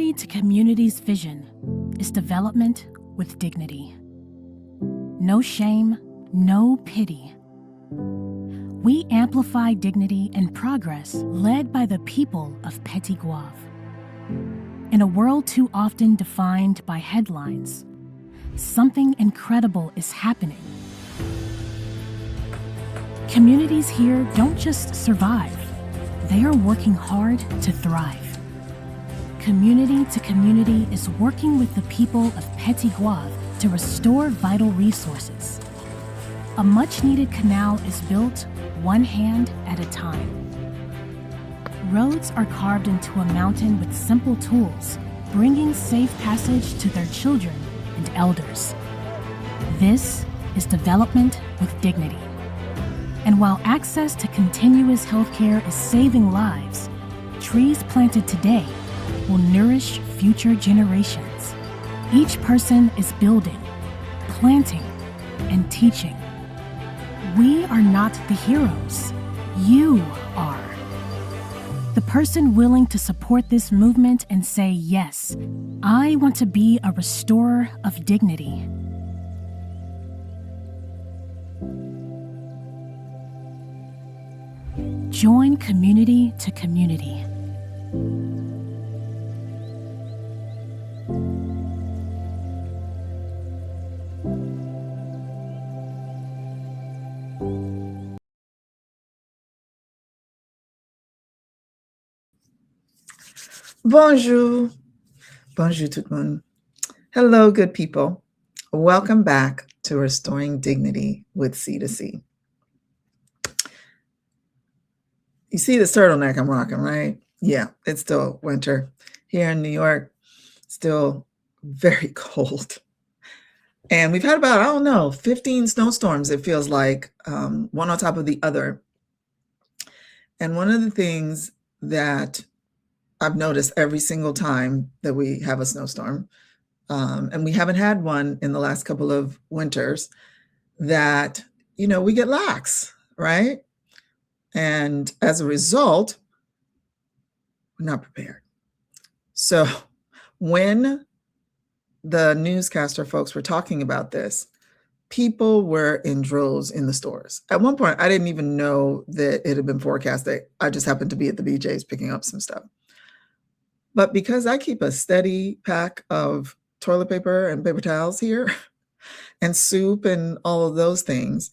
Community to Community's vision is development with dignity. No shame, no pity. We amplify dignity and progress led by the people of Petigov. In a world too often defined by headlines, something incredible is happening. Communities here don't just survive, they are working hard to thrive. Community to Community is working with the people of Petigov to restore vital resources. A much-needed canal is built one hand at a time. Roads are carved into a mountain with simple tools, bringing safe passage to their children and elders. This is development with dignity. And while access to continuous healthcare is saving lives, trees planted today will nourish future generations. Each person is building, planting, and teaching. We are not the heroes. You are. The person willing to support this movement and say, yes, I want to be a restorer of dignity. Join Community to Community. Bonjour. Bonjour tout le monde. Hello, good people. Welcome back to Restoring Dignity with C2C. You see this turtleneck I'm rocking, right? Yeah, it's still winter. Here in New York, still very cold. And we've had about, 15 snowstorms, it feels like, one on top of the other. And one of the things that I've noticed every single time that we have a snowstorm, and we haven't had one in the last couple of winters, that, we get lax, right? And as a result, we're not prepared. So when the newscaster folks were talking about this, people were in droves in the stores. At one point, I didn't even know that it had been forecasted. I just happened to be at the BJ's picking up some stuff. But because I keep a steady pack of toilet paper and paper towels here and soup and all of those things,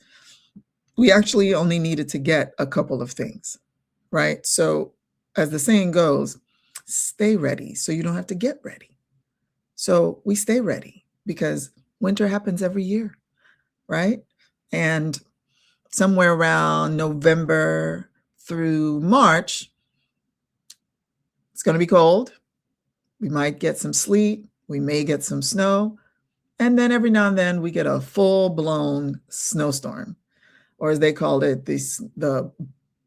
we actually only needed to get a couple of things, right? So as the saying goes, stay ready so you don't have to get ready. So we stay ready because winter happens every year, right? And somewhere around November through March, it's going to be cold. We might get some sleet. We may get some snow. And then every now and then we get a full-blown snowstorm, or as they called it, the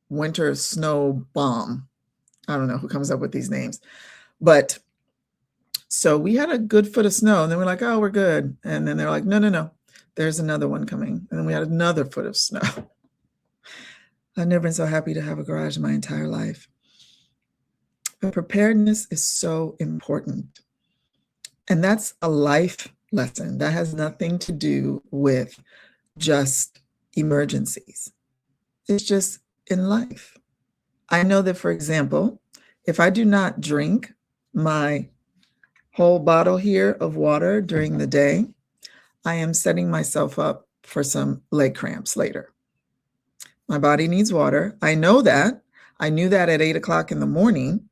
winter snow bomb. I don't know who comes up with these names. But so we had a good foot of snow, and then we're like, oh, we're good. And then they're like, no, there's another one coming. And then we had another foot of snow. I've never been so happy to have a garage in my entire life. But preparedness is so important. And that's a life lesson. That has nothing to do with just emergencies. It's just in life. I know that, for example, if I do not drink my whole bottle here of water during the day, I am setting myself up for some leg cramps later. My body needs water. I know that. I knew that at 8 o'clock in the morning.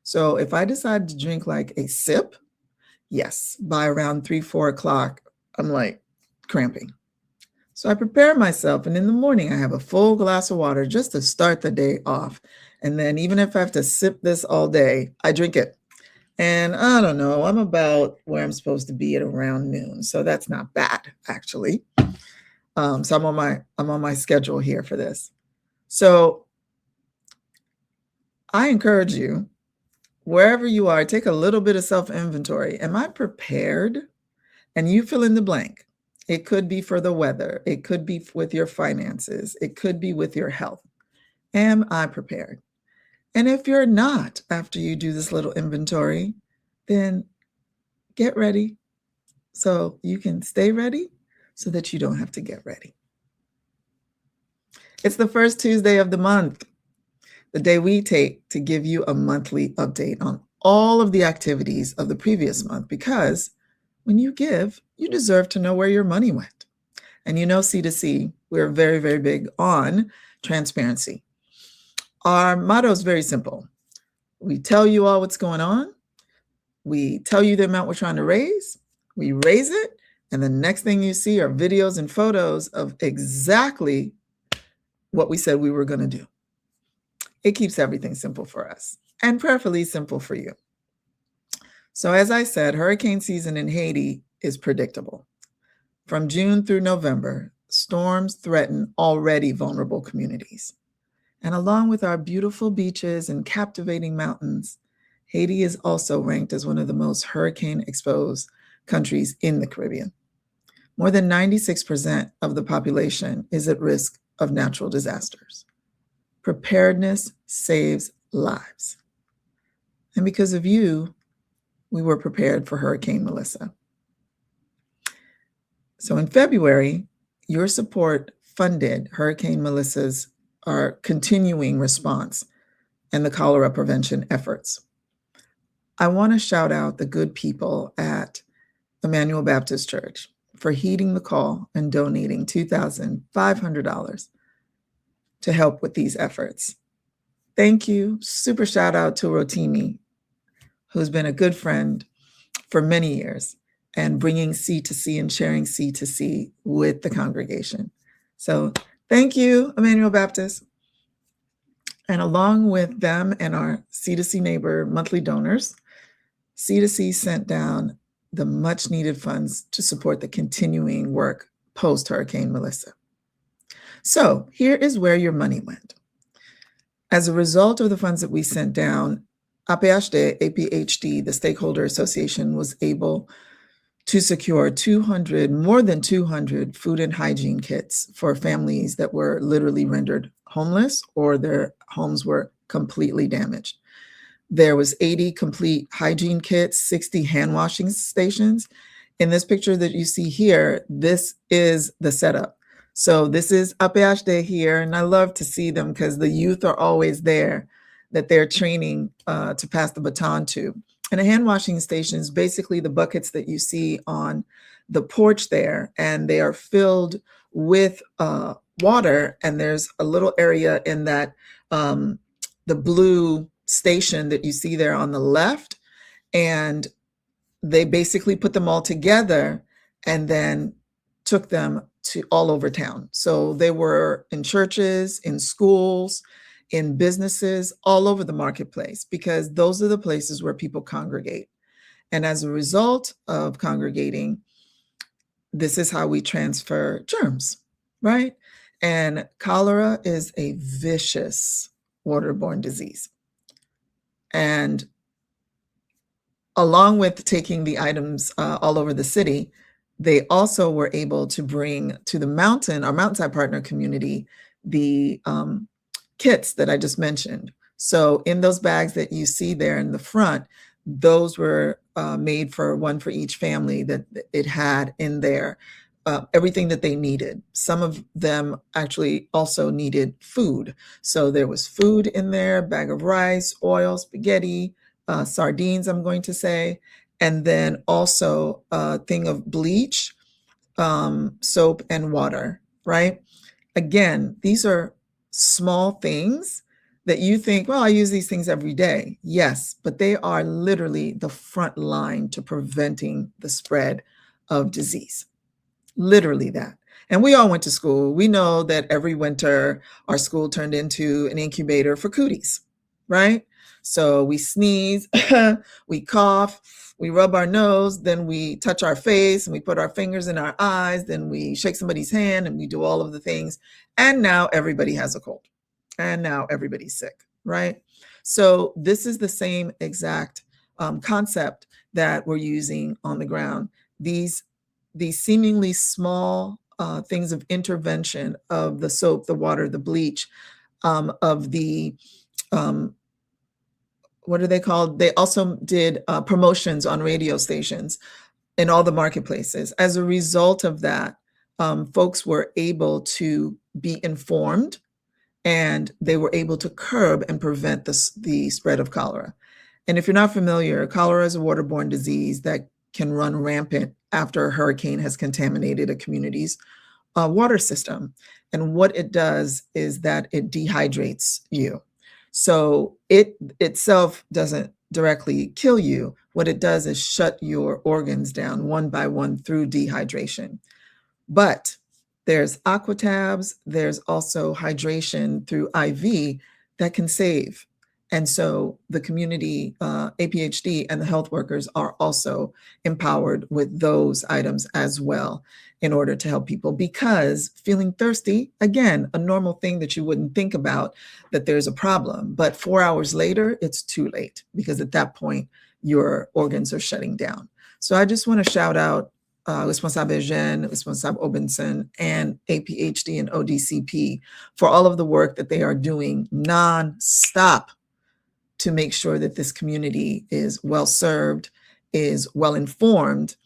So if I decide to drink like a sip, yes, by around 3, 4 o'clock, I'm like cramping. So I prepare myself, and in the morning I have a full glass of water just to start the day off. And then even if I have to sip this all day, I drink it. And I don't know, I'm about where I'm supposed to be at around noon. So that's not bad, actually. So I'm on my schedule here for this. So I encourage you, wherever you are, take a little bit of self-inventory. Am I prepared? And you fill in the blank. It could be for the weather. It could be with your finances. It could be with your health. Am I prepared? And if you're not, after you do this little inventory, then get ready so you can stay ready so that you don't have to get ready. It's the first Tuesday of the month, the day we take to give you a monthly update on all of the activities of the previous month, because when you give, you deserve to know where your money went. And you know, C2C, we're very, very big on transparency. Our motto is very simple. We tell you all what's going on. We tell you the amount we're trying to raise. We raise it. And the next thing you see are videos and photos of exactly what we said we were going to do. It keeps everything simple for us, and prayerfully simple for you. So as I said, hurricane season in Haiti is predictable. From June through November, storms threaten already vulnerable communities. And along with our beautiful beaches and captivating mountains, Haiti is also ranked as one of the most hurricane-exposed countries in the Caribbean. More than 96% of the population is at risk of natural disasters. Preparedness saves lives. And because of you, we were prepared for Hurricane Melissa. So in February, your support funded Hurricane Melissa's continuing response and the cholera prevention efforts. I want to shout out the good people at Emmanuel Baptist Church for heeding the call and donating $2,500 to help with these efforts. Thank you. Super shout out to Rotimi, who's been a good friend for many years and bringing C2C and sharing C2C with the congregation. So thank you, Emmanuel Baptist. And along with them and our C2C neighbor monthly donors, C2C sent down the much needed funds to support the continuing work post Hurricane Melissa. So here is where your money went. As a result of the funds that we sent down, APHD, the Stakeholder Association, was able to secure more than 200 food and hygiene kits for families that were literally rendered homeless or their homes were completely damaged. There was 80 complete hygiene kits, 60 hand washing stations. In this picture that you see here, this is the setup. So this is APHD here, and I love to see them because the youth are always there that they're training to pass the baton to. And a hand washing station is basically the buckets that you see on the porch there, and they are filled with water, and there's a little area in that the blue station that you see there on the left, and they basically put them all together and then took them to all over town. So they were in churches, in schools, in businesses, all over the marketplace, because those are the places where people congregate. And as a result of congregating, this is how we transfer germs, right? And cholera is a vicious waterborne disease. And along with taking the items all over the city, they also were able to bring to the our mountainside partner community, the kits that I just mentioned. So in those bags that you see there in the front, those were made for one for each family that it had in there. Everything that they needed. Some of them actually also needed food. So there was food in there, bag of rice, oil, spaghetti, sardines, I'm going to say, and then also a thing of bleach, soap, and water, right? Again, these are small things that you think, well, I use these things every day. Yes, but they are literally the front line to preventing the spread of disease. Literally that. And we all went to school. We know that every winter our school turned into an incubator for cooties, right? So we sneeze, we cough, we rub our nose, then we touch our face and we put our fingers in our eyes, then we shake somebody's hand and we do all of the things. And now everybody has a cold and now everybody's sick, right? So this is the same exact concept that we're using on the ground. These seemingly small things of intervention of the soap, the water, the bleach, of the what are they called? They also did promotions on radio stations in all the marketplaces. As a result of that, folks were able to be informed, and they were able to curb and prevent the spread of cholera. And if you're not familiar, cholera is a waterborne disease that can run rampant after a hurricane has contaminated a community's water system. And what it does is that it dehydrates you. So it itself doesn't directly kill you. What it does is shut your organs down one by one through dehydration. But there's aquatabs, there's also hydration through IV that can save. And so the community, APHD, and the health workers are also empowered with those items as well in order to help people, because feeling thirsty, again, a normal thing that you wouldn't think about, that there's a problem. But 4 hours later, it's too late, because at that point, your organs are shutting down. So I just want to shout out Responsable Jeune, Responsable Obinson, and APHD and ODCP for all of the work that they are doing non-stop to make sure that this community is well served, is well informed,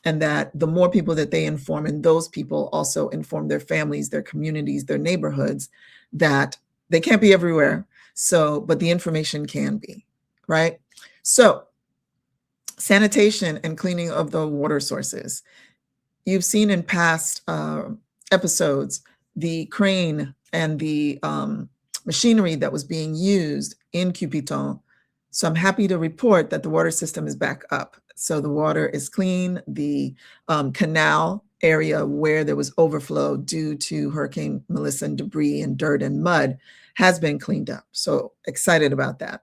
and that the more people that they inform, and those people also inform their families, their communities, their neighborhoods, that they can't be everywhere. So, but the information can be, right? So, sanitation and cleaning of the water sources. You've seen in past episodes the crane and the machinery that was being used in Cupiton. So I'm happy to report that the water system is back up. So the water is clean. The canal area where there was overflow due to Hurricane Melissa and debris and dirt and mud has been cleaned up. So excited about that.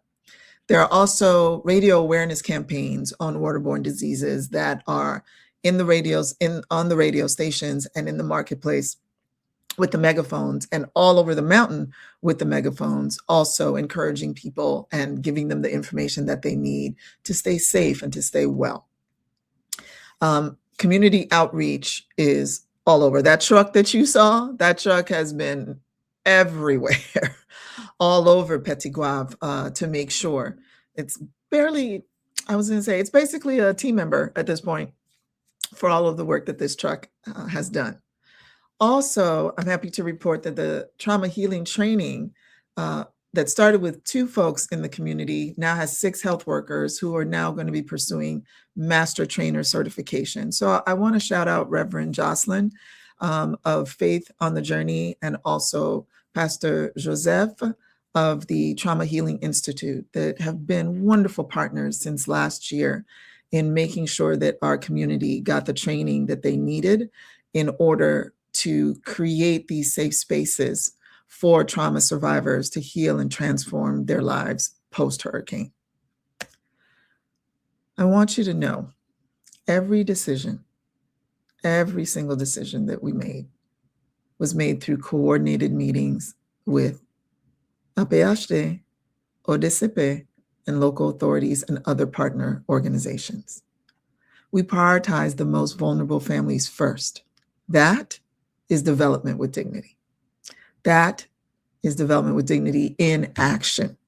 There are also radio awareness campaigns on waterborne diseases that are in the radios, on the radio stations, and in the marketplace with the megaphones, and all over the mountain with the megaphones, also encouraging people and giving them the information that they need to stay safe and to stay well. Community outreach is all over. That truck that you saw, that truck has been everywhere, all over Petigov, to make sure. It's barely, I was going to say, it's basically a team member at this point for all of the work that this truck has done. Also, I'm happy to report that the trauma healing training that started with 2 folks in the community now has 6 health workers who are now going to be pursuing master trainer certification. So I want to shout out Reverend Jocelyn of Faith on the Journey, and also Pastor Joseph of the Trauma Healing Institute, that have been wonderful partners since last year in making sure that our community got the training that they needed in order to create these safe spaces for trauma survivors to heal and transform their lives post-hurricane. I want you to know every decision, every single decision that we made was made through coordinated meetings with APHD, ODCP, and local authorities and other partner organizations. We prioritize the most vulnerable families first. That is development with dignity. That is development with dignity in action.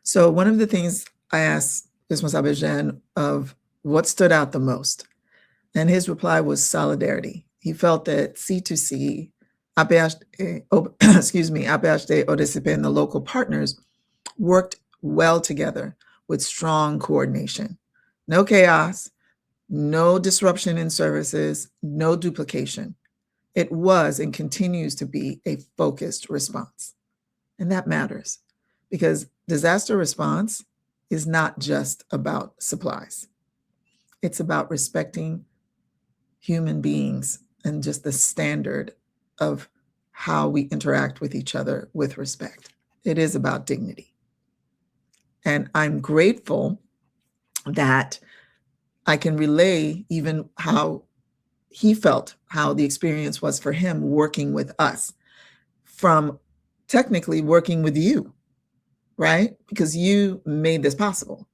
So one of the things I asked Responsable Jeune of what stood out the most, and his reply was solidarity. He felt that C2C, APHD, ODCP, and the local partners worked well together with strong coordination. No chaos, no disruption in services, no duplication. It was and continues to be a focused response. And that matters, because disaster response is not just about supplies. It's about respecting human beings and just the standard of how we interact with each other with respect. It is about dignity. And I'm grateful that I can relay even how he felt, how the experience was for him working with us, from technically working with you, right? Because you made this possible.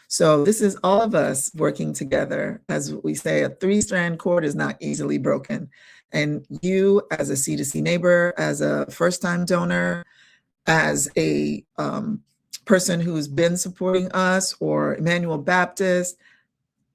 So this is all of us working together. As we say, a 3-strand cord is not easily broken. And you, as a C2C neighbor, as a first-time donor, as a person who's been supporting us or Emmanuel Baptist,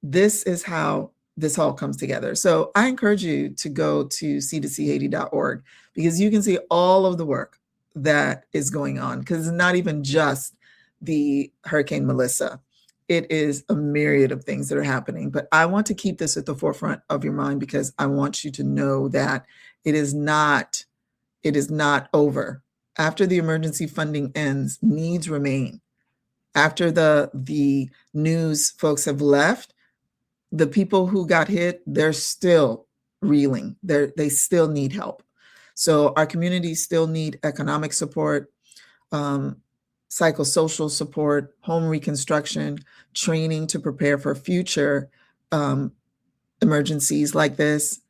this is how this all comes together. So I encourage you to go to C2C because you can see all of the work that is going on, because it's not even just the Hurricane Melissa. It is a myriad of things that are happening. But I want to keep this at the forefront of your mind because I want you to know that it is not over. After the emergency funding ends, needs remain. After the news folks have left, the people who got hit, they're still reeling. They still need help. So our communities still need economic support, psychosocial support, home reconstruction, training to prepare for future emergencies like this.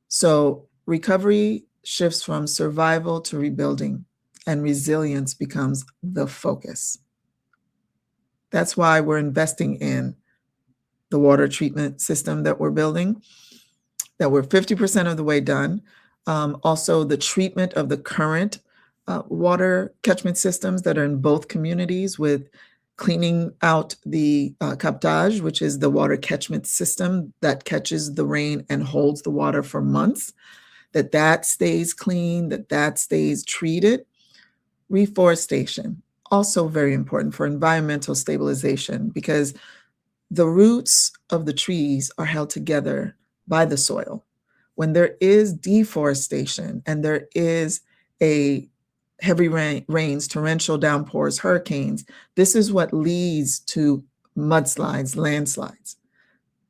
So recovery shifts from survival to rebuilding, and resilience becomes the focus. That's why we're investing in the water treatment system that we're building, that we're 50% of the way done. Also, the treatment of the current water catchment systems that are in both communities, with cleaning out the captage, which is the water catchment system that catches the rain and holds the water for months, that stays clean, that stays treated. Reforestation, also very important for environmental stabilization, because the roots of the trees are held together by the soil. When there is deforestation and there is a heavy rains, torrential downpours, hurricanes, this is what leads to mudslides, landslides.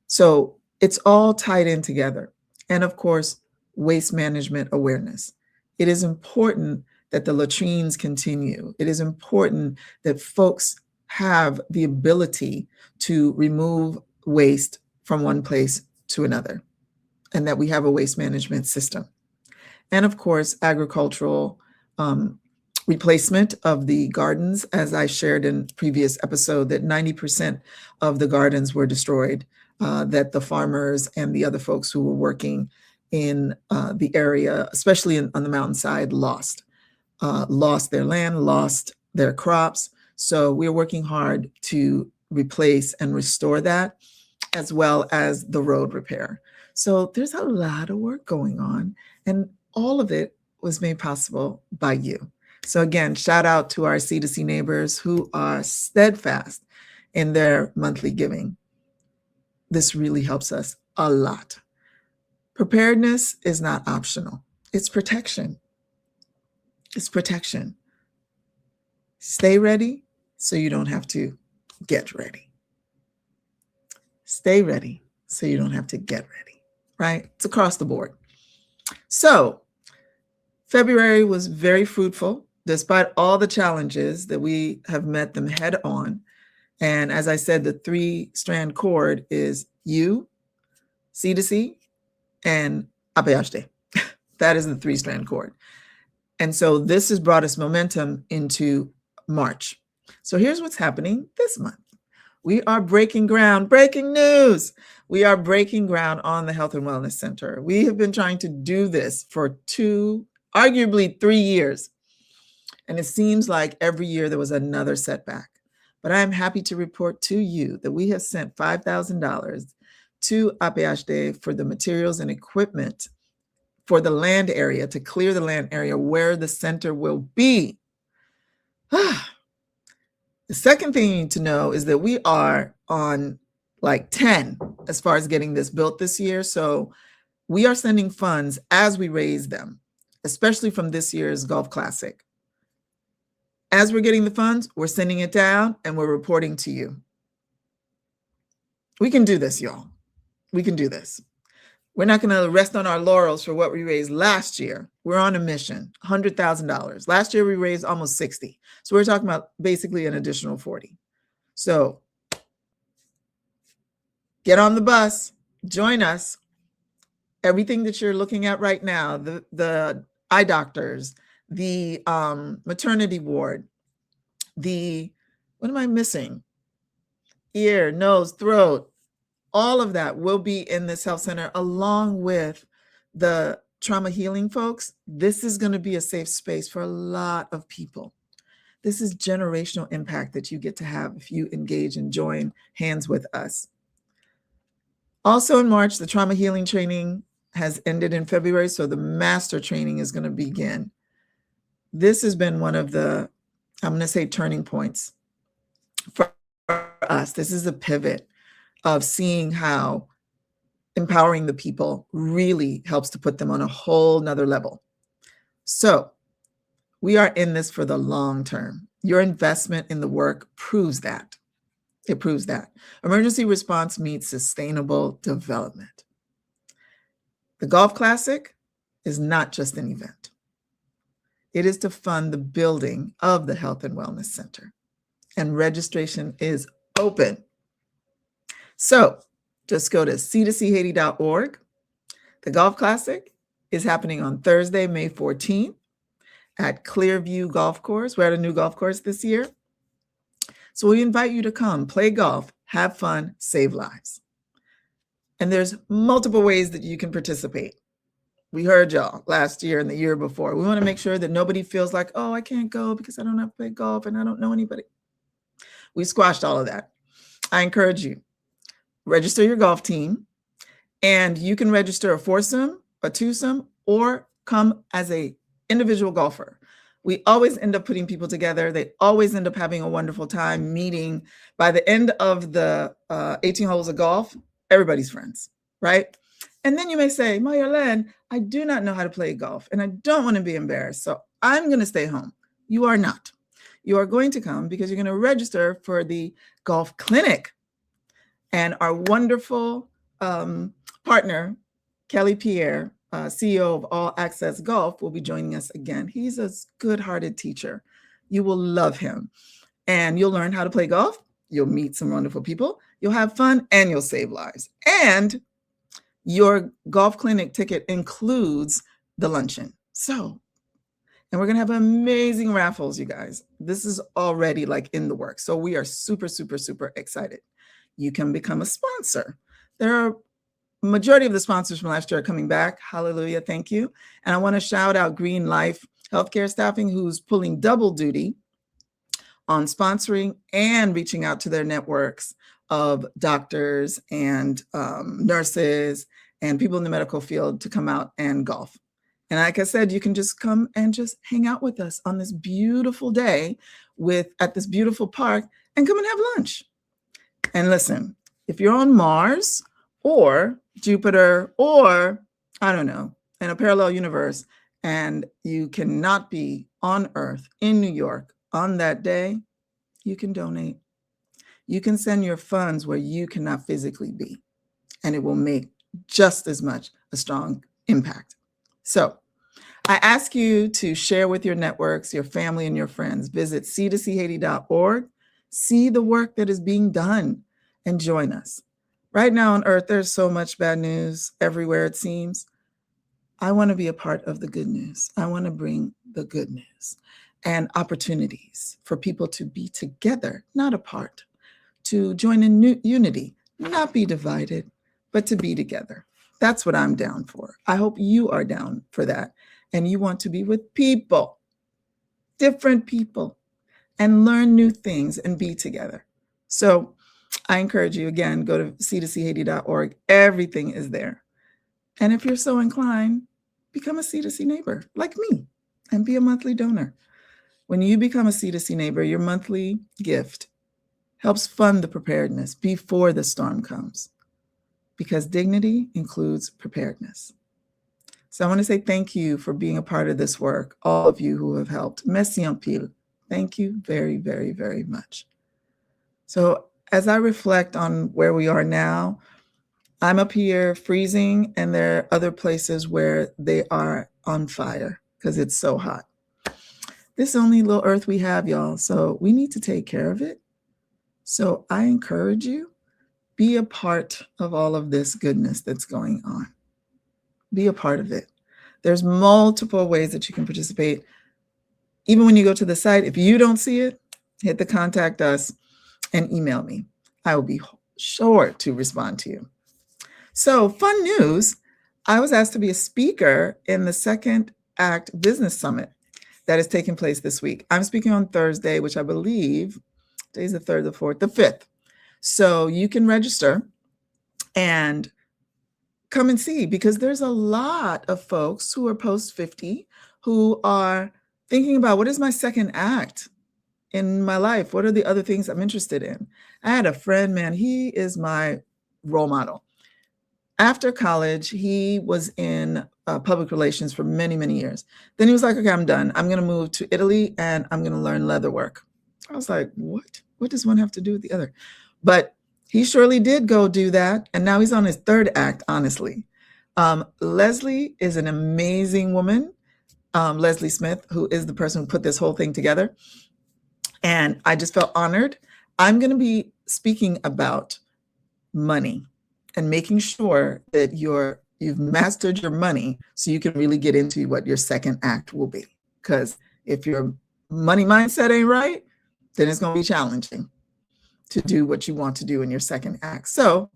So it's all tied in together. And of course, waste management awareness. It is important that the latrines continue. It is important that folks have the ability to remove waste from one place to another, and that we have a waste management system. And of course, agricultural replacement of the gardens, as I shared in previous episode, that 90% of the gardens were destroyed, that the farmers and the other folks who were working in the area, especially on the mountainside, lost their land, lost their crops. So we're working hard to replace and restore that, as well as the road repair. So there's a lot of work going on, and all of it was made possible by you. So again, shout out to our C2C neighbors who are steadfast in their monthly giving. This really helps us a lot. Preparedness is not optional. It's protection. It's protection. Stay ready so you don't have to get ready. Stay ready so you don't have to get ready, right? It's across the board. So February was very fruitful, despite all the challenges that we have met them head on. And as I said, the 3-strand cord is you, C2C, and APHD. That is the 3-strand cord. And so this has brought us momentum into March. So here's what's happening this month. We are breaking ground, breaking news. We are breaking ground on the Health and Wellness Center. We have been trying to do this for arguably 3 years. And it seems like every year there was another setback. But I am happy to report to you that we have sent $5,000 to APHD for the materials and equipment for the land area, to clear the land area where the center will be. The second thing you need to know is that we are on like 10 as far as getting this built this year. So we are sending funds as we raise them, especially from this year's Golf Classic. As we're getting the funds, we're sending it down and we're reporting to you. We can do this, y'all. We can do this. We're not going to rest on our laurels for what we raised last year. We're on a mission, $100,000. Last year, we raised almost 60. So we're talking about basically an additional 40. So get on the bus, join us. Everything that you're looking at right now, the eye doctors, the maternity ward, what am I missing? Ear, nose, throat, all of that will be in this health center, along with the trauma healing folks. This is going to be a safe space for a lot of people. This is generational impact that you get to have if you engage and join hands with us. Also in March, the trauma healing training has ended in February, so the master training is going to begin. This has been one of the, I'm going to say, turning points for us. This is a pivot of seeing how empowering the people really helps to put them on a whole nother level. So we are in this for the long term. Your investment in the work proves that. It proves that. Emergency response meets sustainable development. The Golf Classic is not just an event. It is to fund the building of the Health and Wellness Center. And registration is open. So just go to C2Chaiti.org. The Golf Classic is happening on Thursday, May 14th at Clearview Golf Course. We're at a new golf course this year. So we invite you to come, play golf, have fun, save lives. And there's multiple ways that you can participate. We heard y'all last year and the year before. We want to make sure that nobody feels like, oh, I can't go because I don't have to play golf and I don't know anybody. We squashed all of that. I encourage you, register your golf team, and you can register a foursome, a twosome, or come as an individual golfer. We always end up putting people together. They always end up having a wonderful time meeting. By the end of the 18 holes of golf, everybody's friends, right? And then you may say, MarieYolaine, I do not know how to play golf and I don't want to be embarrassed, so I'm going to stay home. You are not. You are going to come because you're going to register for the golf clinic. And our wonderful partner, Kelly Pierre, CEO of All Access Golf, will be joining us again. He's a good-hearted teacher. You will love him. And you'll learn how to play golf. You'll meet some wonderful people. You'll have fun and you'll save lives. And your golf clinic ticket includes the luncheon. So, and we're going to have amazing raffles, you guys. This is already like in the works. So we are super, super, super excited. You can become a sponsor. There are majority of the sponsors from last year are coming back. Hallelujah. Thank you. And I want to shout out Green Life Healthcare Staffing, who's pulling double duty on sponsoring and reaching out to their networks of doctors and nurses and people in the medical field to come out and golf. And like I said, you can just come and just hang out with us on this beautiful day at this beautiful park and come and have lunch. And listen, if you're on Mars or Jupiter or, I don't know, in a parallel universe, and you cannot be on Earth in New York on that day, you can donate. You can send your funds where you cannot physically be, and it will make just as much a strong impact. So I ask you to share with your networks, your family, and your friends. Visit C2Chaiti.org. See the work that is being done and join us. Right now on Earth, there's so much bad news everywhere, it seems. I want to be a part of the good news. I want to bring the good news and opportunities for people to be together, not apart, to join in unity, not be divided, but to be together. That's what I'm down for. I hope you are down for that. And you want to be with people, different people, and learn new things and be together. So I encourage you, again, go to C2Chaiti.org. Everything is there. And if you're so inclined, become a C2C neighbor like me and be a monthly donor. When you become a C2C neighbor, your monthly gift helps fund the preparedness before the storm comes, because dignity includes preparedness. So I want to say thank you for being a part of this work, all of you who have helped. Merci en pile. Thank you very, very, very much. So as I reflect on where we are now, I'm up here freezing, and there are other places where they are on fire because it's so hot. This only little earth we have, y'all, so we need to take care of it. So I encourage you, be a part of all of this goodness that's going on. Be a part of it. There's multiple ways that you can participate. Even when you go to the site, if you don't see it, hit the contact us and email me. I will be sure to respond to you. So fun news, I was asked to be a speaker in the Second Act Business Summit. that is taking place this week. I'm speaking on Thursday, which I believe today's the 3rd, the 4th, the 5th. So you can register and come and see, because there's a lot of folks who are post 50 who are thinking about, what is my second act in my life? What are the other things I'm interested in? I had a friend, man, he is my role model. After college, he was in public relations for many, many years. Then he was like, okay, I'm done. I'm going to move to Italy and I'm going to learn leather work. I was like, what? What does one have to do with the other? But he surely did go do that. And now he's on his third act, honestly. Leslie is an amazing woman. Leslie Smith, who is the person who put this whole thing together. And I just felt honored. I'm going to be speaking about money and making sure that you've mastered your money so you can really get into what your second act will be. Because if your money mindset ain't right, then it's going to be challenging to do what you want to do in your second act. So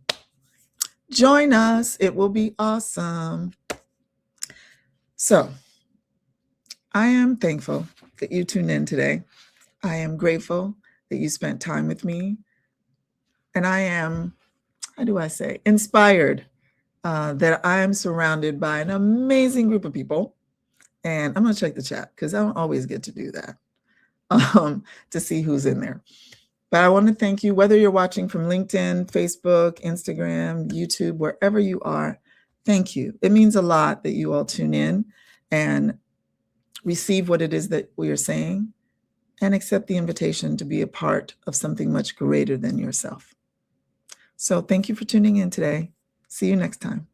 join us. It will be awesome. So I am thankful that you tuned in today. I am grateful that you spent time with me. And I am, how do I say, inspired that I am surrounded by an amazing group of people. And I'm going to check the chat because I don't always get to do that to see who's in there. But I want to thank you, whether you're watching from LinkedIn, Facebook, Instagram, YouTube, wherever you are. Thank you. It means a lot that you all tune in and receive what it is that we are saying and accept the invitation to be a part of something much greater than yourself. So thank you for tuning in today. See you next time.